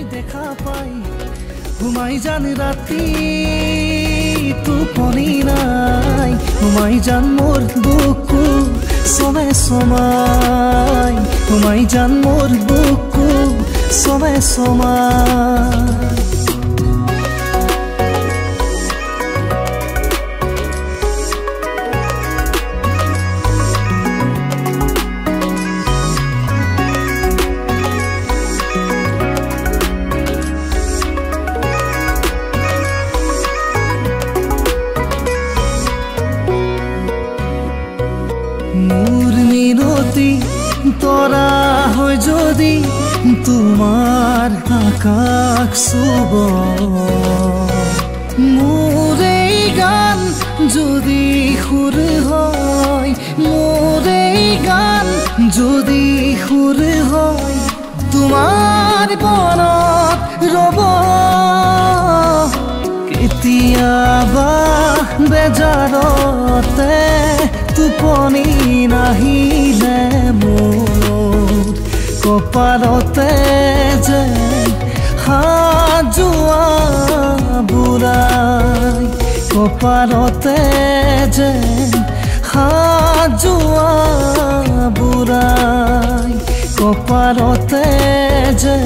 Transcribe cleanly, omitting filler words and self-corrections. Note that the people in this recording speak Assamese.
তোমায় দেখা পাই ঘুমাই জান রাতি টোপনি নাই ঘুমাই জান মোর বুকু সমে সমাই ঘুমাই জান মোর বুকু সমে সমাই মোর মিনতি তরা হয় যদি তোমার আকাশ শুব মোর এই গান যদি সুর হয় মোর এই গান যদি সুর হয় তোমার মনত ৰব কেতিয়াবা বেজাৰতে টোপনি নাহিলে মোৰ কপালতে যে হাজোৱা বুঢ়াই কপালতে যে হাজোৱা বুঢ়াই কপালতে যে